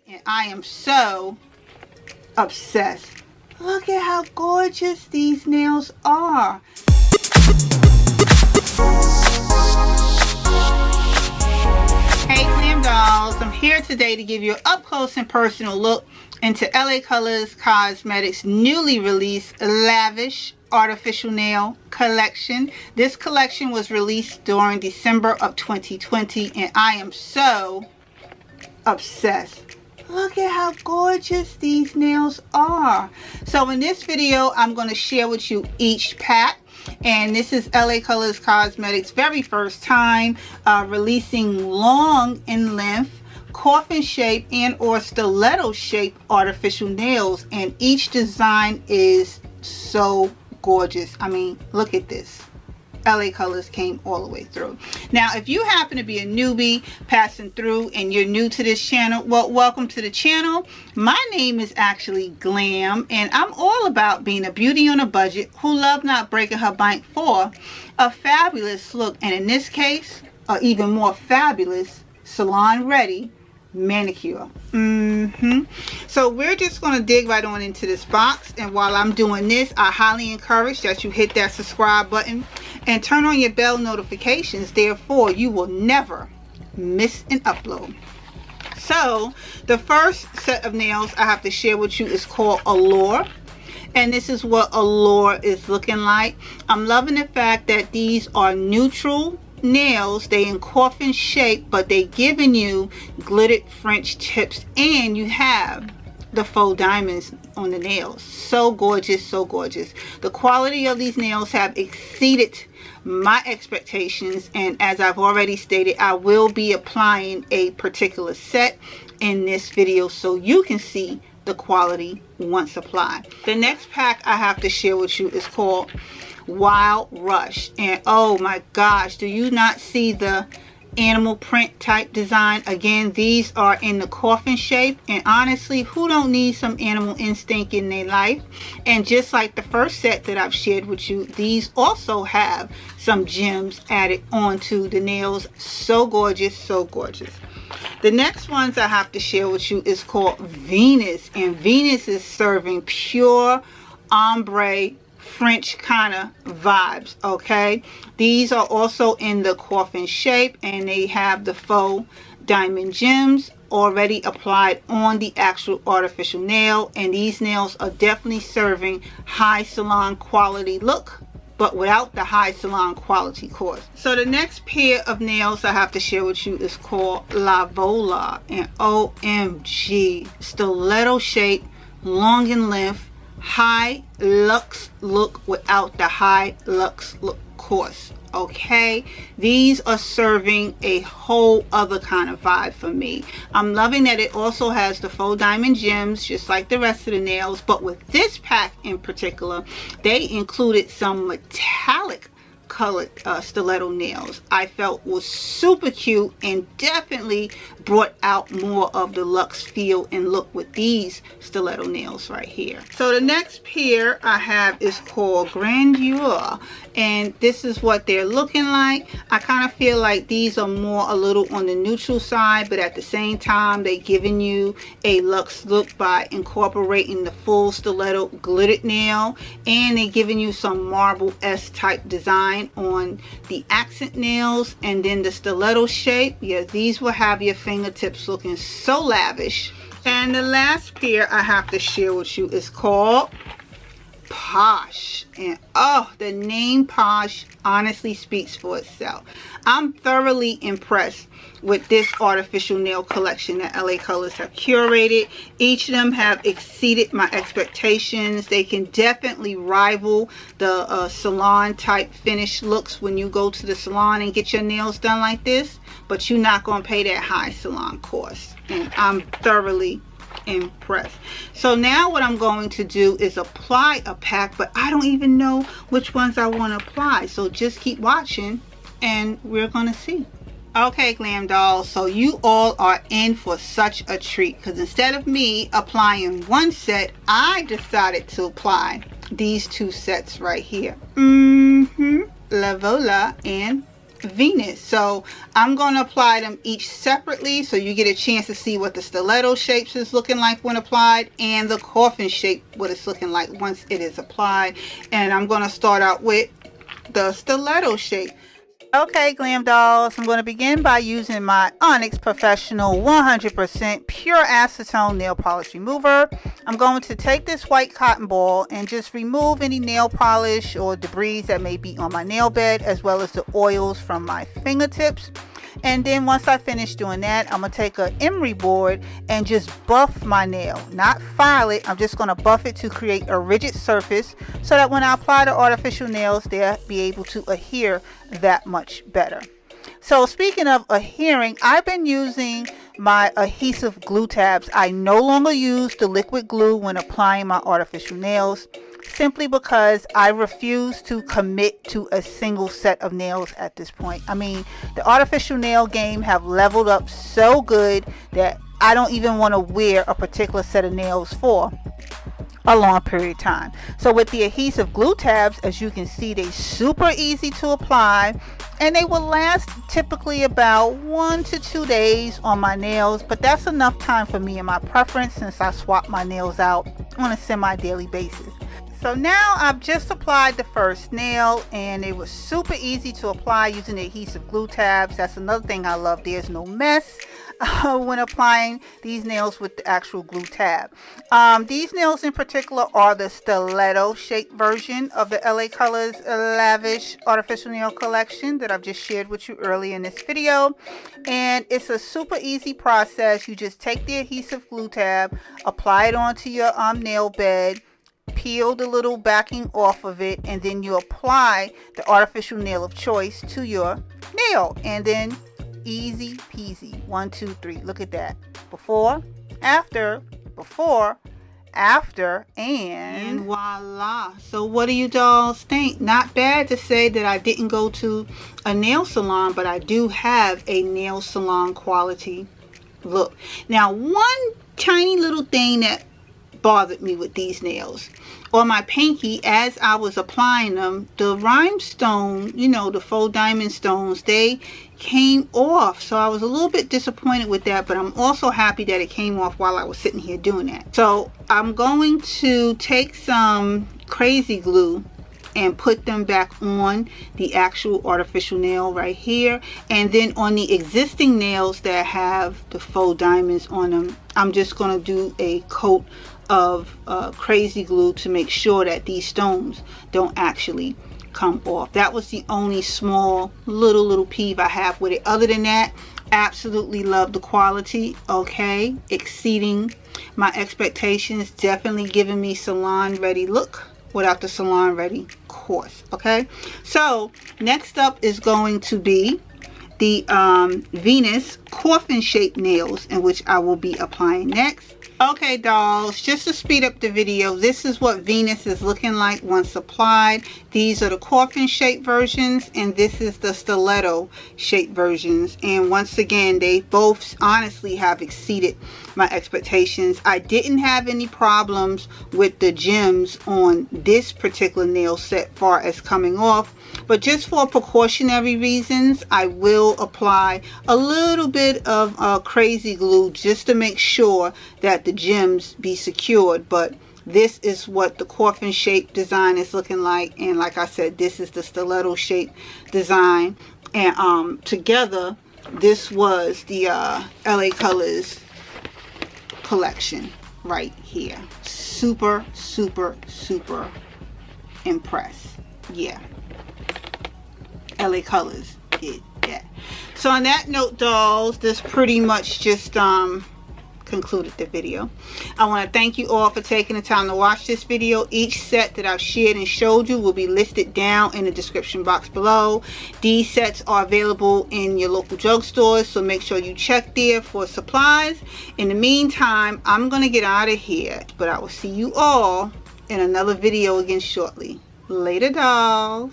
And I am so obsessed. Look at how gorgeous these nails are. Hey Glam Dolls, I'm here today to give you an up close and personal look into LA Colors Cosmetics newly released Lavish Artificial Nail Collection. This collection was released during December of 2020 and I am so obsessed. Look at how gorgeous these nails are. So in this video, I'm going to share with you each pack. And this is LA Colors Cosmetics' very first time releasing long in length, coffin shape and or stiletto shape artificial nails. And each design is so gorgeous. I mean, look at this. LA Colors came all the way through. Now, if you happen to be a newbie passing through and you're new to this channel, well, welcome to the channel. My name is actually Glam, and I'm all about being a beauty on a budget who love not breaking her bank for a fabulous look, and in this case, or even more fabulous, salon ready manicure. So we're just going to dig right on into this box, and while I'm doing this, I highly encourage that you hit that subscribe button and turn on your bell notifications, therefore you will never miss an upload. So the first set of nails I have to share with you is called Allure, and this is what Allure is looking like. I'm loving the fact that these are neutral nails. They in coffin shape, but they giving you glittered French tips, and you have the faux diamonds on the nails. So gorgeous, so gorgeous. The quality of these nails have exceeded my expectations, and as I've already stated, I will be applying a particular set in this video so you can see the quality once applied. The next pack I have to share with you is called Wild Rush, and oh my gosh, do you not see the animal print type design? Again, these are in the coffin shape, and honestly, who don't need some animal instinct in their life? And just like the first set that I've shared with you, these also have some gems added onto the nails. So gorgeous, so gorgeous. The next ones I have to share with you is called Venus, and Venus is serving pure ombre French kind of vibes. Okay, these are also in the coffin shape, and they have the faux diamond gems already applied on the actual artificial nail, and these nails are definitely serving high salon quality look, but without the high salon quality cost. So the next pair of nails I have to share with you is called Lavola, and OMG, stiletto shape, long in length, high luxe look without the high luxe look cost. Okay, these are serving a whole other kind of vibe for me. I'm loving that it also has the faux diamond gems just like the rest of the nails, but with this pack in particular, they included some metallic colored stiletto nails. I felt was super cute and definitely brought out more of the luxe feel and look with these stiletto nails right here. So the next pair I have is called Grandeur, and this is what they're looking like. I kind of feel like these are more a little on the neutral side, but at the same time they're giving you a luxe look by incorporating the full stiletto glittered nail, and they're giving you some marble S type design on the accent nails, and then the stiletto shape. Yeah, these will have your fingertips looking so lavish. And the last pair I have to share with you is called Posh, and oh, the name Posh honestly speaks for itself. I'm thoroughly impressed with this artificial nail collection that LA Colors have curated. Each of them have exceeded my expectations. They can definitely rival the salon type finish looks when you go to the salon and get your nails done like this, but you're not going to pay that high salon cost, and I'm thoroughly impressed. So now what I'm going to do is apply a pack, but I don't even know which ones I want to apply, so just keep watching and we're gonna see. Okay, Glam Dolls, so you all are in for such a treat, because instead of me applying one set, I decided to apply these two sets right here. Lavola and Venus. So I'm going to apply them each separately so you get a chance to see what the stiletto shapes is looking like when applied, and the coffin shape what it's looking like once it is applied. And I'm going to start out with the stiletto shape. Okay, glam dolls, I'm going to begin by using my Onyx Professional 100% pure acetone nail polish remover. I'm going to take this white cotton ball and just remove any nail polish or debris that may be on my nail bed, as well as the oils from my fingertips. And then once I finish doing that, I'm going to take an emery board and just buff my nail. Not file it, I'm just going to buff it to create a rigid surface so that when I apply the artificial nails, they'll be able to adhere that much better. So speaking of adhering, I've been using my adhesive glue tabs. I no longer use the liquid glue when applying my artificial nails, simply because I refuse to commit to a single set of nails at this point. I mean, the artificial nail game have leveled up so good that I don't even want to wear a particular set of nails for a long period of time. So with the adhesive glue tabs, as you can see, they super easy to apply, and they will last typically about 1 to 2 days on my nails, but that's enough time for me and my preference since I swap my nails out on a semi-daily basis. So now I've just applied the first nail, and it was super easy to apply using the adhesive glue tabs. That's another thing I love. There's no mess when applying these nails with the actual glue tab. These nails in particular are the stiletto shaped version of the LA Colors Lavish Artificial Nail Collection that I've just shared with you earlier in this video. And it's a super easy process. You just take the adhesive glue tab, apply it onto your nail bed, peel the little backing off of it, and then you apply the artificial nail of choice to your nail, and then easy peasy. 1, 2, 3. Look at that. Before, after, and voila. So what do you dolls think? Not bad to say that I didn't go to a nail salon, but I do have a nail salon quality look. Now, one tiny little thing that bothered me with these nails on my pinky as I was applying them, the rhinestone, you know, the faux diamond stones, they came off. So I was a little bit disappointed with that, but I'm also happy that it came off while I was sitting here doing that. So I'm going to take some crazy glue and put them back on the actual artificial nail right here, and then on the existing nails that have the faux diamonds on them, I'm just going to do a coat of crazy glue to make sure that these stones don't actually come off. That was the only small little peeve I have with it. Other than that, absolutely love the quality. Okay, exceeding my expectations, definitely giving me salon ready look without the salon ready course. Okay, so next up is going to be the Venus coffin shaped nails, in which I will be applying next. Okay dolls, just to speed up the video, this is what Venus is looking like once applied. These are the coffin shaped versions, and this is the stiletto shaped versions. And once again, they both honestly have exceeded my expectations. I didn't have any problems with the gems on this particular nail set far as coming off, but just for precautionary reasons, I will apply a little bit of crazy glue just to make sure that the gems be secured. But this is what the coffin shape design is looking like, and like I said, this is the stiletto shape design, and together this was the LA Colors collection right here. Super impressed. Yeah, LA Colors did that. So on that note dolls, this pretty much just concluded the video. I want to thank you all for taking the time to watch this video. Each set that I've shared and showed you will be listed down in the description box below. These sets are available in your local drugstores, so make sure you check there for supplies. In the meantime, I'm gonna get out of here, but I will see you all in another video again shortly. Later dolls.